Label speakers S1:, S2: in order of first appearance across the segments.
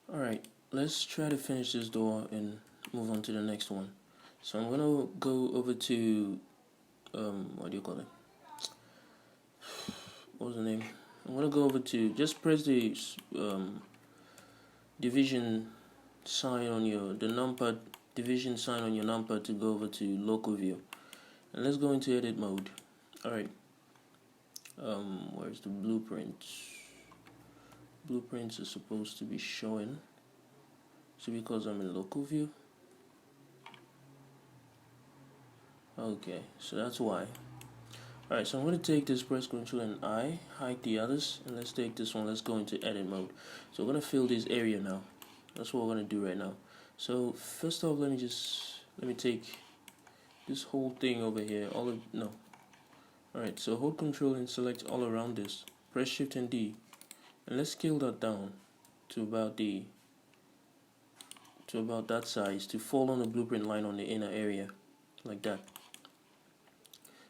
S1: Alright, let's try to finish this door and move on to the next one. So I'm gonna go over to what do you call it? What was the name? I'm gonna go over to, just press the division sign on the numpad division sign on your numpad to go over to local view. And let's go into edit mode. Alright. Where's the blueprints? Blueprints are supposed to be showing. So because I'm in local view. Okay, so that's why. Alright, so I'm going to take this, press Ctrl and I, hide the others, and let's take this one, let's go into edit mode. So we're going to fill this area now. That's what we're going to do right now. So first off, let me take this whole thing over here, Alright, so hold Ctrl and select all around this. Press Shift and D, and let's scale that down to about that size to fall on the blueprint line on the inner area, like that.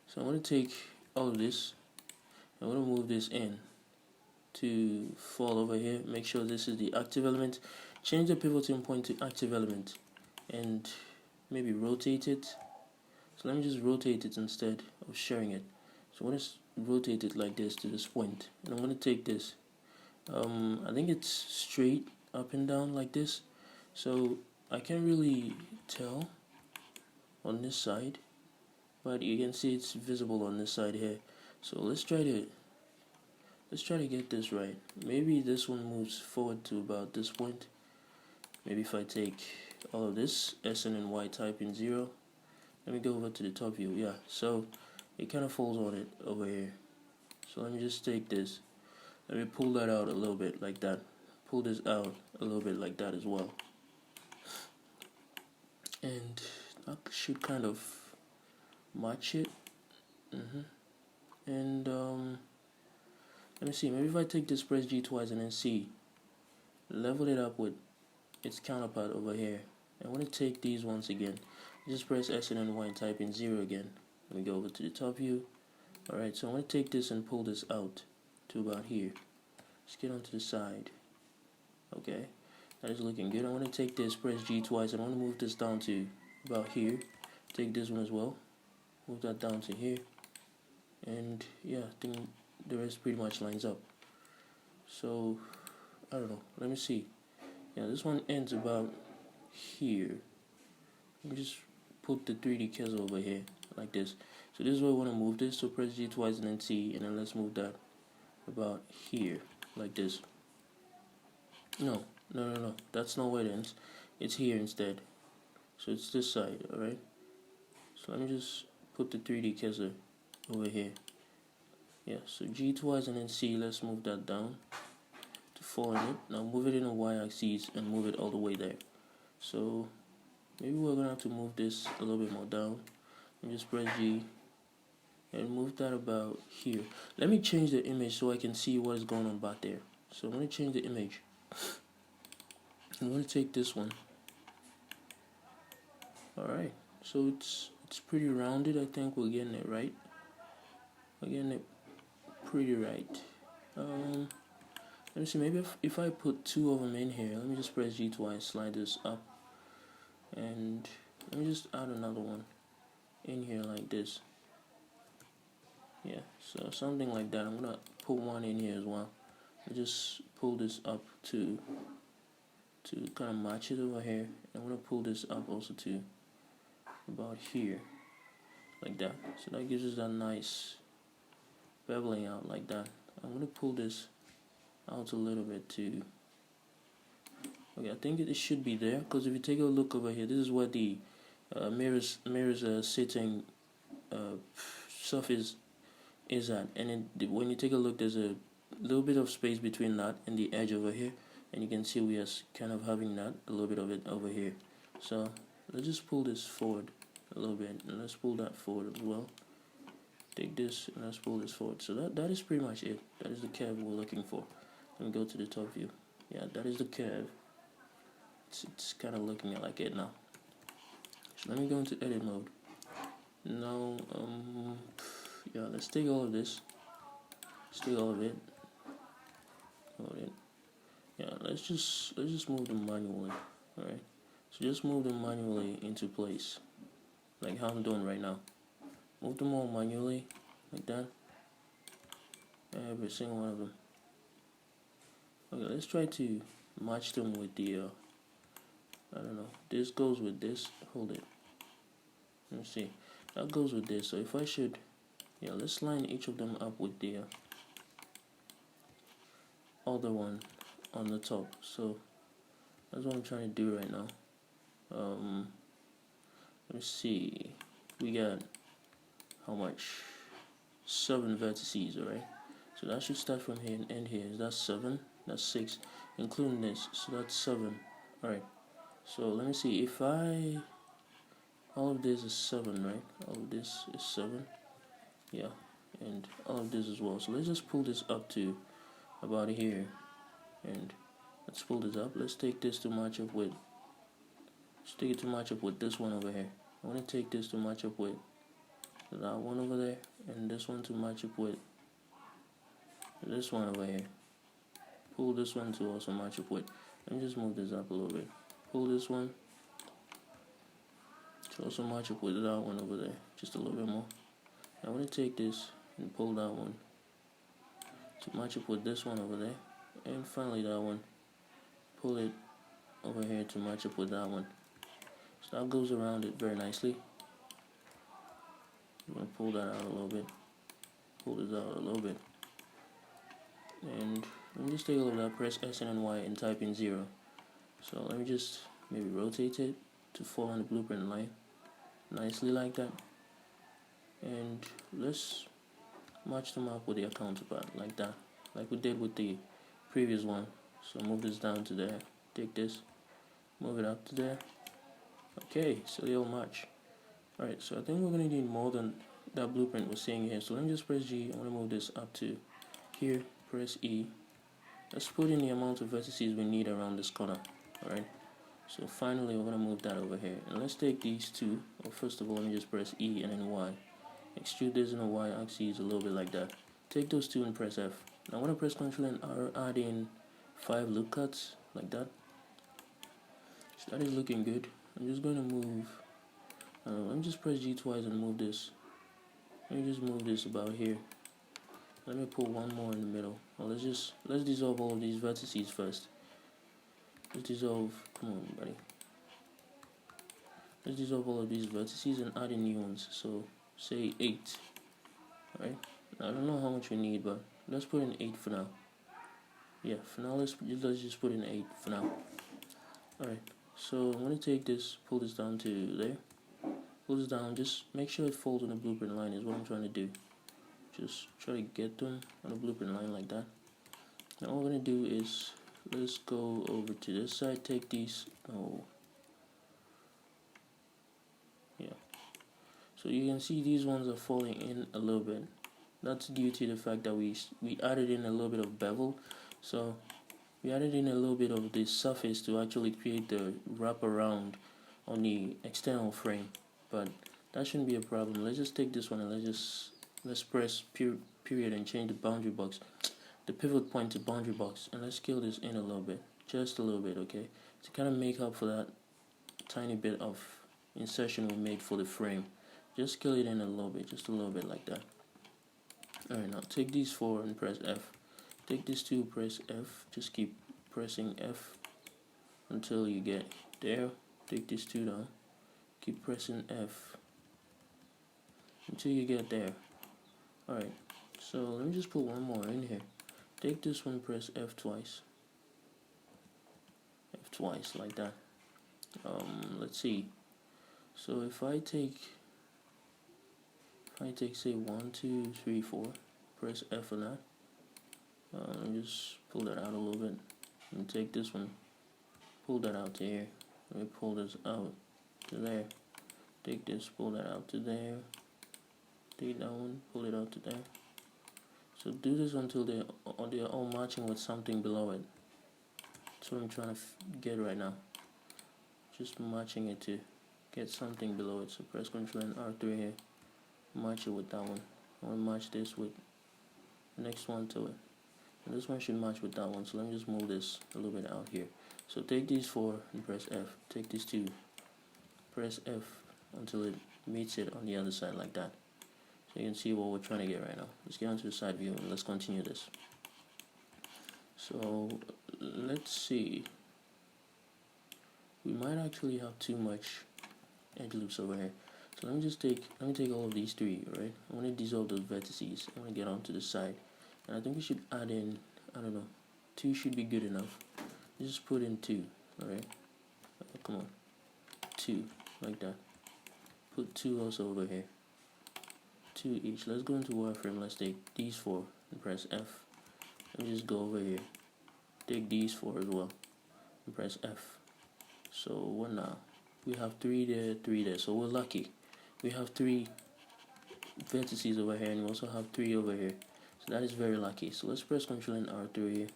S1: So I'm going to take all of this, I'm going to move this in to fall over here. Make sure this is the active element. Change the pivoting point to active element and maybe rotate it. So let me just rotate it instead of sharing it. So I'm going to rotate it like this to this point, and I'm going to take this. I think it's straight up and down like this, so I can't really tell on this side, but you can see it's visible on this side here. So let's try to get this right. Maybe this one moves forward to about this point. Maybe if I take all of this, SN and Y type in 0, let me go over to the top view. Yeah, so it kind of falls on it over here. So let me just take this, let me pull that out a little bit like that, pull this out a little bit like that as well, and that should kind of match it. And let me see, maybe if I take this, press G twice and then C, level it up with its counterpart over here. I want to take these once again, just press SN and Y and type in 0 again. Let me go over to the top view. Alright, so I want to take this and pull this out to about here. Let's get onto the side. Okay, that is looking good. I want to take this, press G twice, and I want to move this down to about here. Take this one as well, move that down to here, and yeah, I think the rest pretty much lines up. So I don't know, let me see. Yeah, this one ends about here. Let me just put the 3D cursor over here like this. So this is where I want to move this, so press G twice and then T, and then let's move that about here like this. No, that's not where it ends. It's here instead. So it's this side, alright? So let me just put the 3D cursor over here. Yeah, so G twice and then C, let's move that down to fall in it. Now move it in a y-axis and move it all the way there. So maybe we're gonna have to move this a little bit more down. And just press G and move that about here. Let me change the image so I can see what is going on back there. So I'm gonna change the image. I'm going to take this one. Alright, so it's pretty rounded. I think we're getting it right. We're getting it pretty right. Let me see, maybe if I put 2 of them in here, let me just press G twice, slide this up, and let me just add another one in here like this. Yeah, so something like that. I'm going to put one in here as well. I just pull this up to kind of match it over here. I'm going to pull this up also to about here like that, so that gives us that nice beveling out like that. I'm going to pull this out a little bit too. Okay, I think it should be there, because if you take a look over here, this is where the mirrors sitting surface is at, and when you take a look, there's a little bit of space between that and the edge over here, and you can see we are kind of having that, a little bit of it over here. So let's just pull this forward a little bit, and let's pull that forward as well. Take this and let's pull this forward. So that is pretty much it. That is the curve we're looking for. Let me go to the top view. Yeah, that is the curve. It's kind of looking like it now. So let me go into edit mode. Now, yeah, let's take all of this. Let's take all of it. Yeah, let's just move them manually. Alright. So just move them manually into place. Like how I'm doing right now. Move them all manually, like that. Every single one of them. Okay, let's try to match them with the I don't know. This goes with this. Hold it. Let me see. That goes with this. So if I should, yeah, let's line each of them up with the other one on the top. So that's what I'm trying to do right now. Let me see. We got how much? 7 vertices, alright? So that should start from here and end here. That's 7. That's 6, including this. So that's 7. Alright. So let me see. If all of this is 7, right? All of this is 7. Yeah. And all of this as well. So let's just pull this up to about here. And let's pull this up. Let's take this to match up with. Let's take it to match up with this one over here. I want to take this to match up with that one over there, and this one to match up with this one over here. Pull this one to also match up with. Let me just move this up a little bit. Pull this one to also match up with that one over there, just a little bit more. I want to take this and pull that one to match up with this one over there, and finally that one, pull it over here to match up with that one. So that goes around it very nicely. I'm going to pull that out a little bit, pull this out a little bit, and let me just take a look at that, press S and Y and type in 0. So let me just maybe rotate it to fall on the blueprint line, nicely like that. And let's match them up with their counterpart, like that, like we did with the previous one. So move this down to there, take this, move it up to there. Okay, so they'll match. Alright, so I think we're going to need more than that blueprint we're seeing here. So let me just press G. I want to move this up to here, press E. Let's put in the amount of vertices we need around this corner. Alright, so finally we're going to move that over here. And let's take these two. Well, first of all, let me just press E and then Y. Extrude this in the Y axis a little bit like that. Take those two and press F. Now I want to press Ctrl and R, add in 5 loop cuts, like that. So that is looking good. I'm just going to move, let me just press G twice and move this. Let me just move this about here. Let me put one more in the middle. Well, let's dissolve all of these vertices first. Let's dissolve, come on buddy. Let's dissolve all of these vertices and add in new ones. So say 8. Alright. I don't know how much we need, but let's put in 8 for now. Yeah, for now let's just put in 8 for now. Alright. So I'm going to take this, pull this down to there. Pull this down, just make sure it falls on the blueprint line is what I'm trying to do. Just try to get them on the blueprint line like that. Now what we're going to do is, let's go over to this side, take these, yeah. So you can see these ones are falling in a little bit. That's due to the fact that we added in a little bit of bevel. So we added in a little bit of the surface to actually create the wraparound on the external frame, but that shouldn't be a problem. Let's just take this one and let's press period and change the boundary box, the pivot point to boundary box, and let's scale this in a little bit, just a little bit, okay, to kind of make up for that tiny bit of insertion we made for the frame. Just scale it in a little bit, just a little bit like that. Alright, now take these 4 and press F. Take these 2, press F. Just keep pressing F until you get there. Take these 2 down. Keep pressing F until you get there. Alright, so let me just put one more in here. Take this one, press F twice. F twice, like that. Let's see. So if I take say 1, 2, 3, 4, press F on that. Let me just pull that out a little bit. And take this one, pull that out to here. Let me pull this out to there. Take this, pull that out to there. Take that one, pull it out to there. So do this until they're all matching with something below it. That's what I'm trying to get right now. Just matching it to get something below it. So press Ctrl and R3 here. Match it with that one. I want to match this with the next one to it. and this one should match with that one. So let me just move this a little bit out here. So take these 4 and press F. Take these 2, press F until it meets it on the other side like that. So you can see what we're trying to get right now. Let's get onto the side view and let's continue this. So let's see. We might actually have too much edge loops over here. So let me take all of these 3, right? I want to dissolve those vertices. I want to get onto the side. And I think we should add in, I don't know, 2 should be good enough. Just put in 2, alright? Come on. 2, like that. Put 2 also over here. 2 each. Let's go into wireframe. Let's take these 4 and press F. Let me just go over here. Take these 4 as well and press F. So what now? We have 3 there, 3 there. So we're lucky. We have 3 vertices over here and we also have 3 over here. So that is very lucky. So let's press Ctrl and R through here.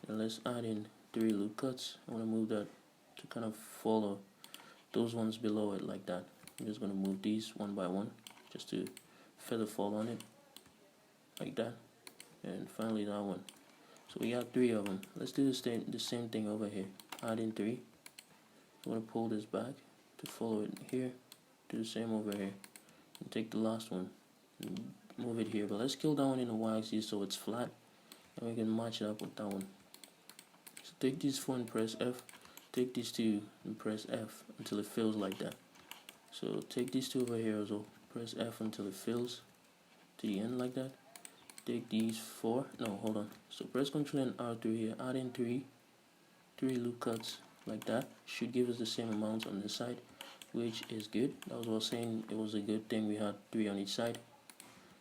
S1: And let's add in 3 loop cuts. I want to move that to kind of follow those ones below it like that. I'm just going to move these one by one just to feather fall on it like that. And finally that one. So we got 3 of them. Let's do the same thing over here. Add in 3. I'm going to pull this back to follow it here. Do the same over here. And take the last one and move it here. But let's kill that one in the y-axis so it's flat. And we can match it up with that one. So take these 4 and press F. Take these 2 and press F until it fills like that. So take these 2 over here as well. Press F until it fills to the end like that. Take these 4. No, hold on. So press Ctrl and R through here. Add in 3 loop cuts like that. Should give us the same amount on this side, which is good. That was what I was saying. It was a good thing we had 3 on each side.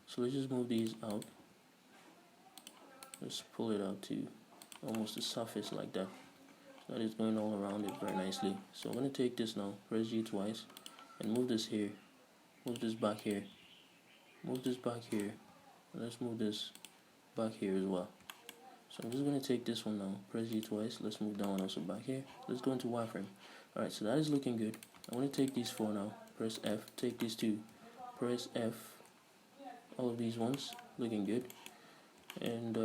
S1: So let's just move these out. Let's pull it out to almost the surface like that. So that is going all around it very nicely. So I'm going to take this now. Press G twice and move this here. Move this back here. Move this back here. And let's move this back here as well. So I'm just going to take this one now. Press G twice. Let's move that one also back here. Let's go into wireframe. Alright, so that is looking good. I want to take these 4 now. Press F. Take these 2. Press F. All of these ones. Looking good. And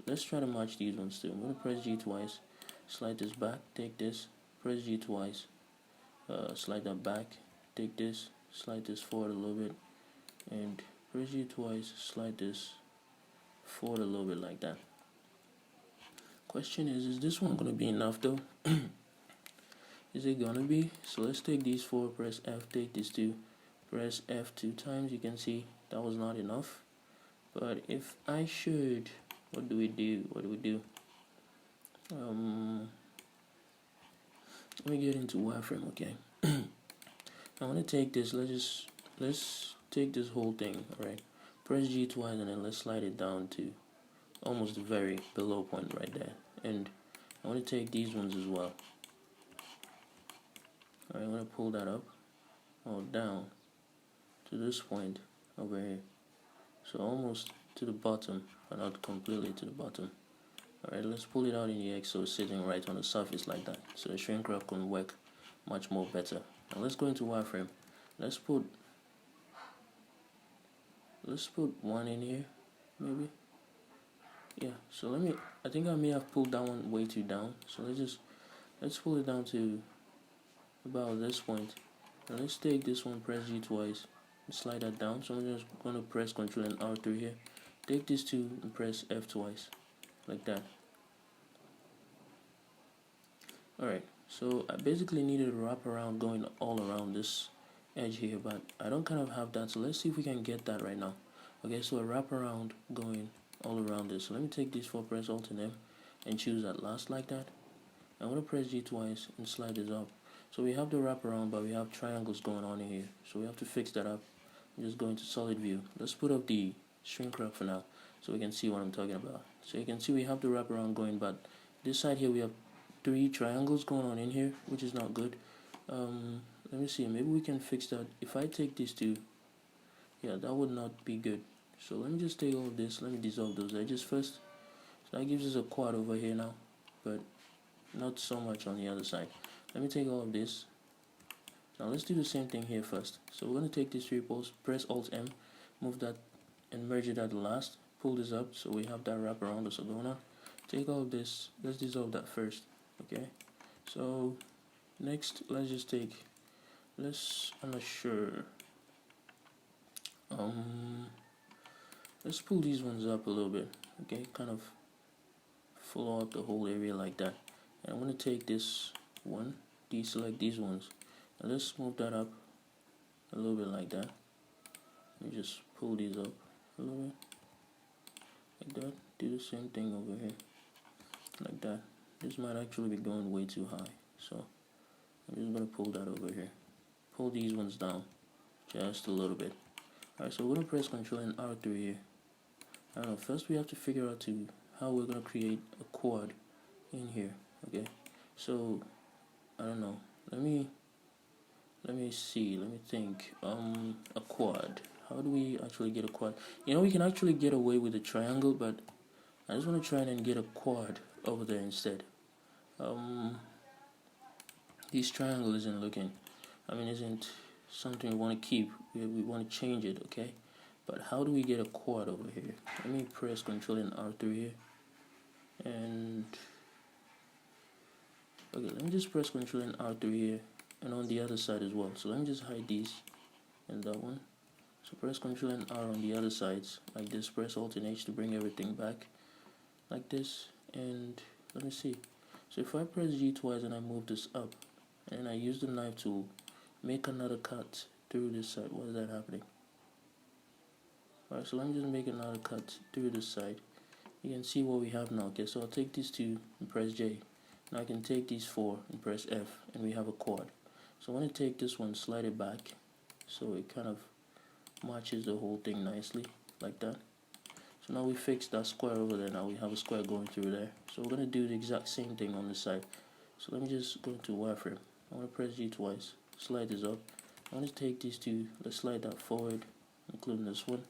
S1: let's try to match these ones too. I'm going to press G twice. Slide this back. Take this. Press G twice. Slide that back. Take this. Slide this forward a little bit. And press G twice. Slide this forward a little bit like that. Question is this one going to be enough though? Is it going to be? So let's take these 4. Press F. Take these 2. Press F 2 times. You can see that was not enough. But if I should, what do we do? Let me get into wireframe, okay? I want to take this. Let's take this whole thing. All right. Press G twice and then let's slide it down to almost the very below point right there. And I want to take these ones as well. All right. I'm gonna pull that up or down to this point over here. So almost to the bottom, but not completely to the bottom. Alright, let's pull it out in the X so it's sitting right on the surface like that. So the shrink wrap can work much more better. Now let's go into wireframe. Let's put 1 in here, maybe. Yeah, so I think I may have pulled that one way too down. So let's pull it down to about this point. Now let's take this one, press G twice. Slide that down. So I'm just going to press Ctrl and R through here. Take these 2 and press F twice, like that. Alright, so I basically needed a wraparound going all around this edge here, but I don't kind of have that. So let's see if we can get that right now. Okay, so a wraparound going all around this. So let me take these 4, press Alt and M, and choose at last like that. I'm going to press G twice and slide this up. So we have the wraparound, but we have triangles going on in here. So we have to fix that up. I'm just going to solid view. Let's put up the shrink wrap for now so we can see what I'm talking about. So you can see we have the wraparound going, but this side here we have 3 triangles going on in here, which is not good. Let me see, maybe we can fix that. If I take these 2, yeah, that would not be good. So let me just take all of this. Let me dissolve those edges first. So that gives us a quad over here now, but not so much on the other side. Let me take all of this. Now let's do the same thing here first. So we're going to take these 3 poles, press Alt M, move that and merge it at the last. pull this up so we have that wrap around us. So going on, take all of this, let's dissolve that first. Okay, so next let's just take, I'm not sure, let's pull these ones up a little bit. Okay, kind of follow up the whole area like that. And I'm going to take this one, deselect these ones, and let's move that up a little bit like that. Let me just pull these up a little bit like that. Do the same thing over here like that. This might actually be going way too high, so I'm just going to pull that over here. Pull these ones down just a little bit. Alright, so we're going to press Ctrl and R through here. I don't know, first we have to figure out how we're going to create a quad in here. Okay, so I don't know, let me see, let me think. A quad, how do we actually get a quad? You know, we can actually get away with a triangle, but I just want to try and get a quad over there instead. This triangle isn't looking, isn't something we want to keep. We want to change it. Okay, but how do we get a quad over here? Let me press Ctrl and R through here, and okay, let me just press Ctrl and R through here, and on the other side as well. So let me just hide these and that one. So press Ctrl and R on the other sides like this. Press Alt and H to bring everything back like this, and let me see. So if I press G twice and I move this up, and I use the knife tool, make another cut through this side. What is that happening? Alright, so let me just make another cut through this side. You can see what we have now. Okay, so I'll take these two and press J. Now I can take these four and press F, and we have a quad. So I want to take this one, slide it back, so it kind of matches the whole thing nicely, like that. So now we fixed that square over there. Now we have a square going through there. So we're going to do the exact same thing on this side. So let me just go to wireframe. I want to press G twice, slide this up. I want to take these two, let's slide that forward, including this one.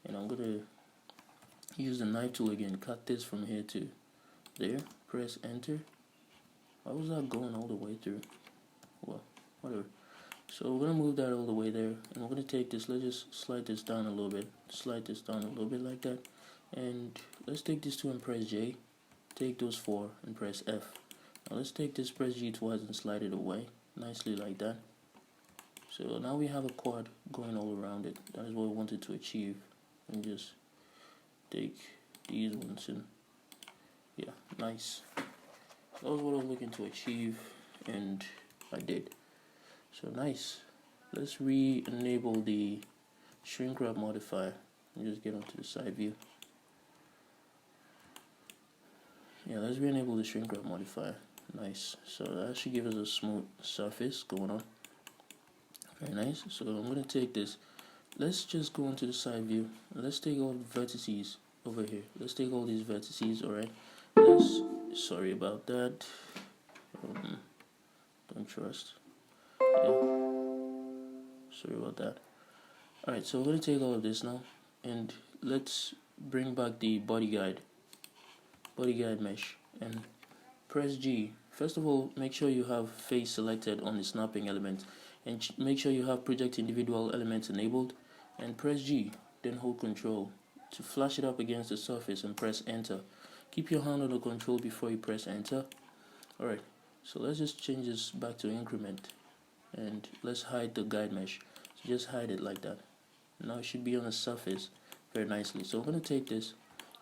S1: And I'm going to use the knife tool again, cut this from here to there, press enter. Why was that going all the way through? Well, whatever. So we're going to move that all the way there, and we're going to take this, let's just slide this down a little bit, slide this down a little bit like that. And let's take this two and press J, take those four and press F. Now let's take this, press G twice and slide it away, nicely like that. So now we have a quad going all around it. That is what we wanted to achieve. And just take these ones and yeah, nice. That was what I was looking to achieve, and I did. So nice. Let's re-enable the shrink wrap modifier and just get onto the side view. Yeah, let's re-enable the shrink wrap modifier. Nice. So that should give us a smooth surface going on. Very nice. So I'm going to take this. Let's just go into the side view. Let's take all the vertices over here. Let's take all these vertices, alright? Sorry about that. Don't trust. Yeah. Sorry about that. Alright, so we're going to take all of this now, and let's bring back the body guide mesh, and press G. First of all, make sure you have face selected on the snapping element, and make sure you have project individual elements enabled, and press G, then hold Control to flash it up against the surface and press enter. Keep your hand on the control before you press enter. Alright, so let's just change this back to increment, and let's hide the guide mesh. So just hide it like that. Now it should be on the surface very nicely. So I'm going to take this.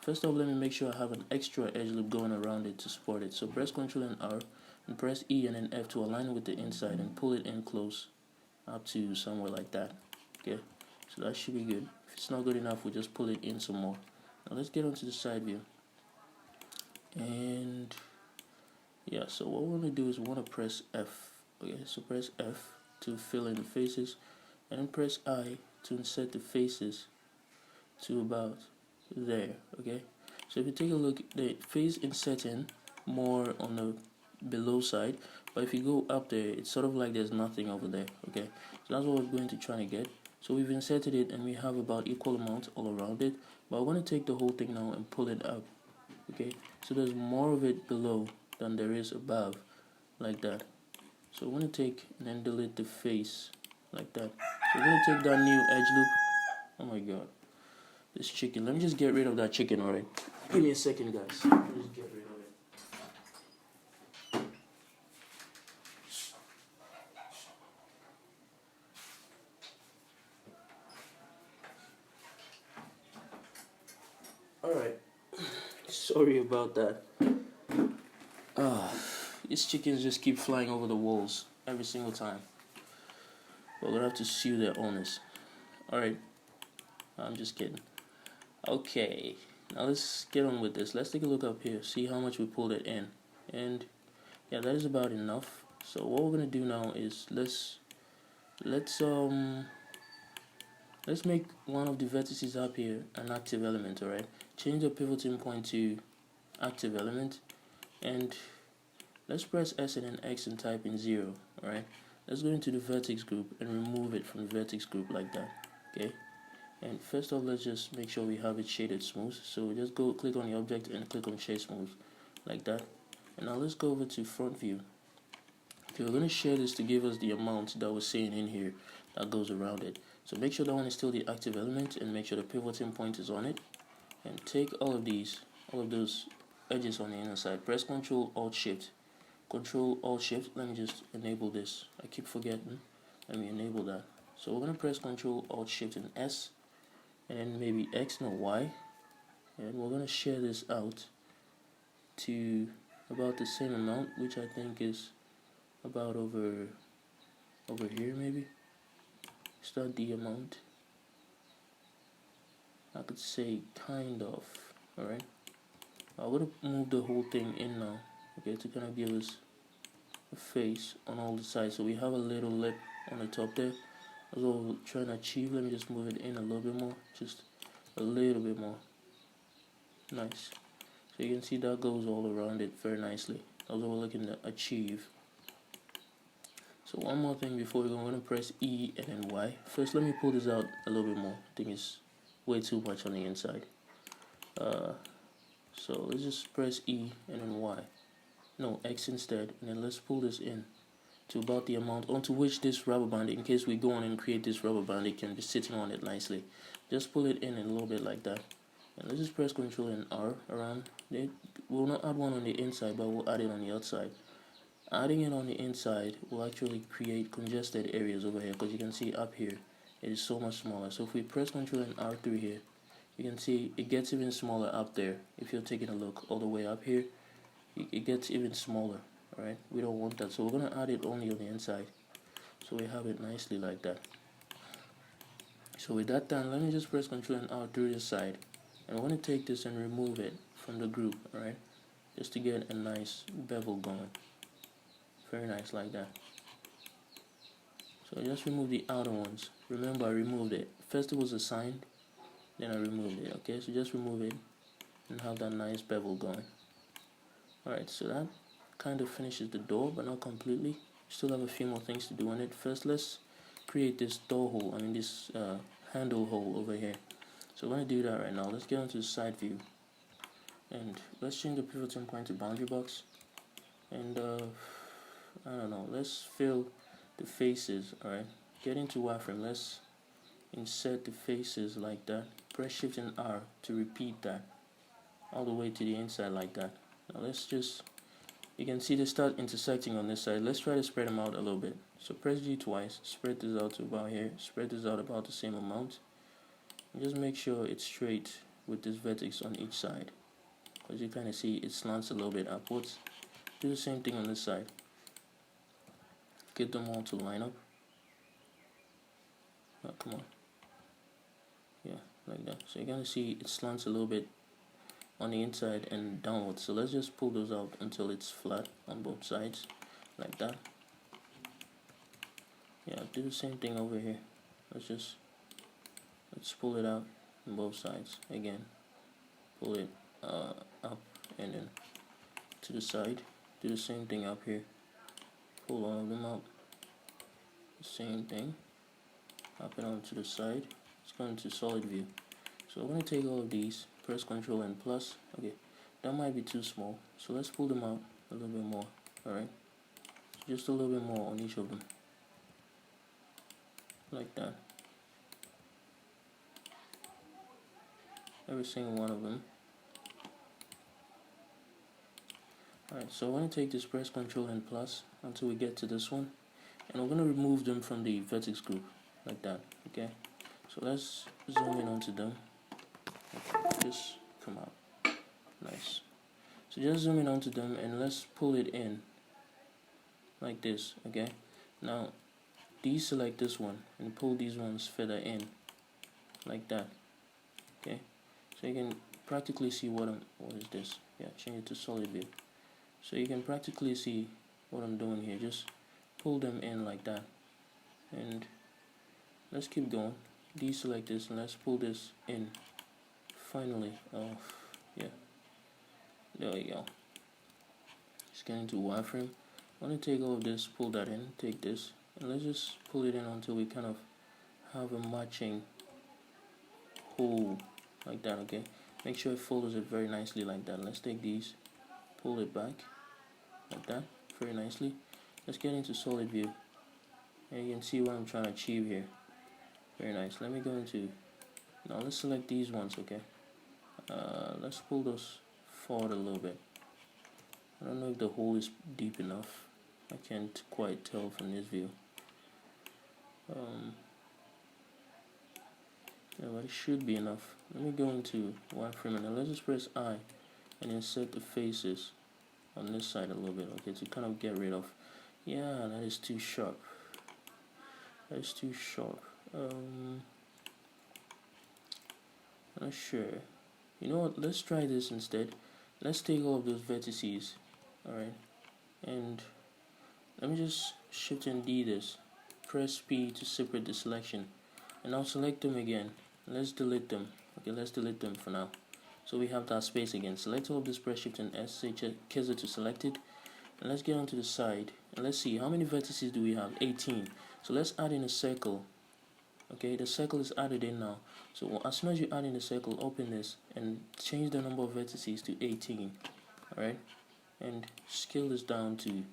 S1: First off, let me make sure I have an extra edge loop going around it to support it. So press Ctrl and R and press E and then F to align with the inside and pull it in close up to somewhere like that. Okay, so that should be good. If it's not good enough, we'll just pull it in some more. Now let's get onto the side view. And yeah, so what we want to do is we want to press F. Okay, so press F to fill in the faces, and then press I to insert the faces to about there. Okay, so if you take a look, the face inserting more on the below side, but if you go up there, it's sort of like there's nothing over there. Okay, so that's what we're going to try to get. So we've inserted it, and we have about equal amount all around it, but I want to take the whole thing now and pull it up. Okay, so there's more of it below than there is above, like that. So I want to take and then delete the face like that. So we're going to take that new edge loop. Oh my god, this chicken. Let me just get rid of that chicken, alright? Give me a second, guys. Let me just get rid of it. Alright. Sorry about that. These chickens just keep flying over the walls every single time. We're gonna have to sue their owners. Alright. I'm just kidding. Okay. Now let's get on with this. Let's take a look up here. See how much we pulled it in. And yeah, that is about enough. So what we're gonna do now is let's make one of the vertices up here an active element, alright? Change the pivoting point to active element, and let's press S and then X and type in 0, alright? Let's go into the vertex group and remove it from the vertex group like that, okay? And first off, let's just make sure we have it shaded smooth. So just go click on the object and click on shade smooth like that. And now let's go over to front view. Okay, we're going to share this to give us the amount that we're seeing in here that goes around it. So make sure that one is still the active element and make sure the pivoting point is on it. And take all of those edges on the inner side. Press Ctrl Alt Shift. Ctrl Alt Shift. Let me just enable this. I keep forgetting. Let me enable that. So we're going to press Ctrl Alt Shift and S. And then maybe X, no Y. And we're going to share this out to about the same amount, which I think is about over here maybe. Is that the amount? I could say kind of. Alright. I'm going to move the whole thing in now. Okay, to kind of give us a face on all the sides. So we have a little lip on the top there. That's what we're trying to achieve. Let me just move it in a little bit more. Just a little bit more. Nice. So you can see that goes all around it very nicely. That's what we're looking to achieve. So one more thing before we go, I'm going to press E and then Y. First, let me pull this out a little bit more. I think it's way too much on the inside. So let's just press E and then Y. No, X instead. And then let's pull this in to about the amount onto which this rubber band, in case we go on and create this rubber band, it can be sitting on it nicely. Just pull it in a little bit like that. And let's just press Ctrl and R around it. We'll not add one on the inside, but we'll add it on the outside. Adding it on the inside will actually create congested areas over here, because you can see up here it is so much smaller. So if we press Ctrl and R through here, you can see it gets even smaller up there. If you're taking a look all the way up here, it gets even smaller. Alright, we don't want that, so we're going to add it only on the inside, so we have it nicely like that. So with that done, let me just press Ctrl and R through this side, and I want to take this and remove it from the group, alright, just to get a nice bevel going. Very nice like that. So I just remove the outer ones. Remember, I removed it. First it was assigned, then I removed it. Okay, so just remove it and have that nice bevel going. Alright, so that kind of finishes the door, but not completely. Still have a few more things to do on it. First, let's create this door hole, this handle hole over here. So we're going to do that right now. Let's get onto the side view, and let's change the pivoting point to boundary box, and I don't know, let's fill the faces. Alright, get into wireframe, let's insert the faces like that. Press Shift and R to repeat that all the way to the inside like that. Now let's just, you can see they start intersecting on this side. Let's try to spread them out a little bit. So press G twice, spread this out to about here, spread this out about the same amount, and just make sure it's straight with this vertex on each side, because you kind of see it slants a little bit upwards. Do the same thing on this side. Get them all to line up. Oh, come on. Yeah, like that. So you're going to see it slants a little bit on the inside and downwards. So let's just pull those out until it's flat on both sides, like that. Yeah, do the same thing over here. Let's pull it out on both sides again. Pull it up and then to the side. Do the same thing up here. Pull all of them out. Same thing. Up and on to the side. Let's go into solid view. So I'm going to take all of these, press Ctrl and plus. Okay, that might be too small, so let's pull them out a little bit more. Alright, just a little bit more on each of them, like that. every single one of them. Alright, so I want to take this, press Ctrl and plus until we get to this one, and we're going to remove them from the vertex group like that. Okay, so let's zoom in onto them. Okay, just come out. Nice. So just zoom in onto them and let's pull it in like this. Okay, now deselect this one and pull these ones further in like that. Okay, so you can practically see what is this? Yeah, change it to solid view. So you can practically see what I'm doing here. Just pull them in like that, and let's keep going. Deselect this and let's pull this in. Finally, yeah, there we go. Just get into wireframe. I want to take all of this, pull that in, take this, and let's just pull it in until we kind of have a matching hole like that. Okay, make sure it follows it very nicely like that. Let's take these, pull it back like that very nicely. Let's get into solid view, and you can see what I'm trying to achieve here. Very nice. Let me go into, now let's select these ones. Okay, let's pull those forward a little bit. I don't know if the hole is deep enough. I can't quite tell from this view. Yeah, but it should be enough. Let me go into wireframe and let's just press I and then set the faces on this side a little bit. Okay, to kind of get rid of, yeah, that is too sharp. That is too sharp. I'm not sure. You know what, let's try this instead. Let's take all of those vertices, alright, and let me just shift and D this, press P to separate the selection, and I'll select them again. Let's delete them. Okay, let's delete them for now. So we have that space again. Select all of this, press Shift and S, say cursor to selected, and let's get onto the side and let's see how many vertices do we have. 18. So let's add in a circle. Okay, the circle is added in now. So as soon as you add in the circle, open this and change the number of vertices to 18. Alright, and scale this down to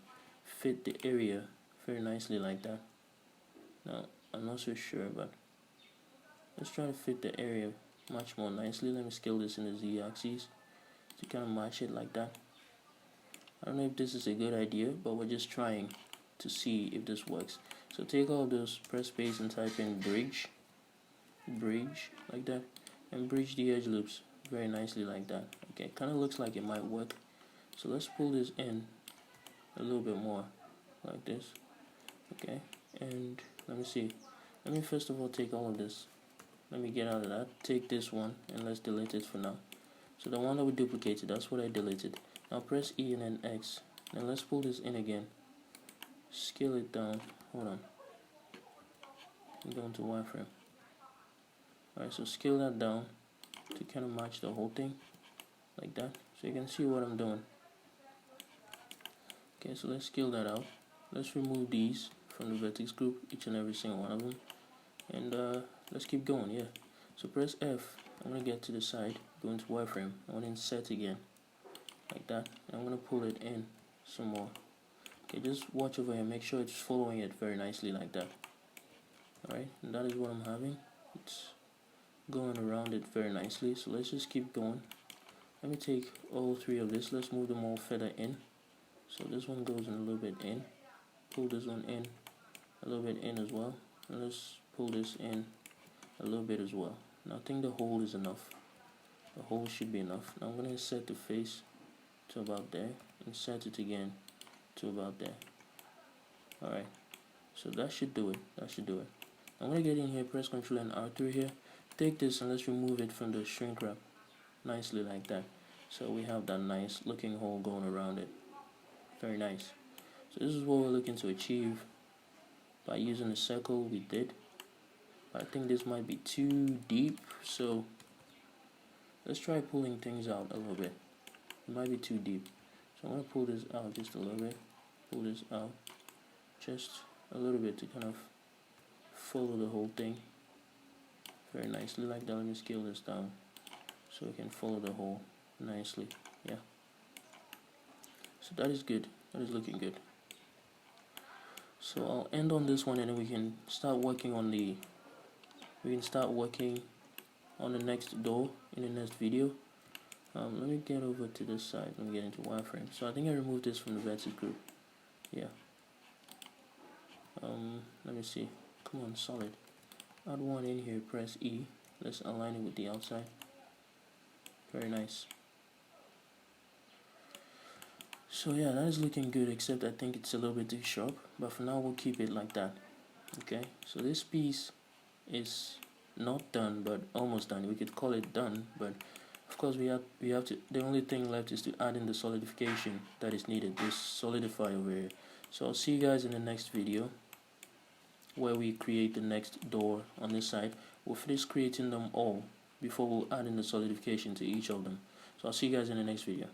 S1: fit the area very nicely like that. Now I'm not so sure, but let's try to fit the area much more nicely. Let me scale this in the z-axis to kind of match it like that. I don't know if this is a good idea, but we're just trying to see if this works. So take all of those, press space and type in bridge like that, and bridge the edge loops very nicely like that. Okay, kind of looks like it might work. So let's pull this in a little bit more like this. Okay, and let me see. Let me first of all take all of this. Let me get out of that. Take this one and let's delete it for now. So the one that we duplicated, that's what I deleted. Now press E and then X. Now let's pull this in again. Scale it down. Hold on. I'm going to wireframe. Alright, so scale that down to kind of match the whole thing like that. So you can see what I'm doing. Okay, so let's scale that out. Let's remove these from the vertex group, each and every single one of them. And let's keep going, yeah. So press F. I'm going to get to the side, go into wireframe. I want to insert again, like that. And I'm going to pull it in some more. Okay, just watch over here, make sure it's following it very nicely like that. Alright, and that is what I'm having. It's going around it very nicely. So let's just keep going. Let me take all three of this. Let's move them all further in. So this one goes in a little bit in. Pull this one in a little bit in as well. And let's pull this in a little bit as well. Now I think the hole is enough. The hole should be enough. Now I'm going to insert the face to about there. Insert it again to about there. Alright, so that should do it. That should do it. I'm going to get in here, press Ctrl and R3 here. Take this and let's remove it from the shrink wrap nicely like that. So we have that nice looking hole going around it. Very nice. So this is what we're looking to achieve by using the circle we did. I think this might be too deep, so let's try pulling things out a little bit. It might be too deep, so I'm going to pull this out just a little bit. Pull this out just a little bit to kind of follow the whole thing very nicely like that. Let me scale this down so we can follow the hole nicely. Yeah, so that is good. That is looking good. So I'll end on this one and then we can start working on the next door in the next video. Let me get over to this side. Let me get into wireframe. So I think I removed this from the vertex group. Yeah. Let me see. Come on, solid. Add one in here. Press E. Let's align it with the outside. Very nice. So yeah, that is looking good, except I think it's a little bit too sharp. But for now, we'll keep it like that. Okay. So this piece is not done, but almost done. We could call it done, but of course we have to. The only thing left is to add in the solidification that is needed. This solidify over here. So I'll see you guys in the next video, where we create the next door on this side. We'll finish creating them all before we'll add in the solidification to each of them. So I'll see you guys in the next video.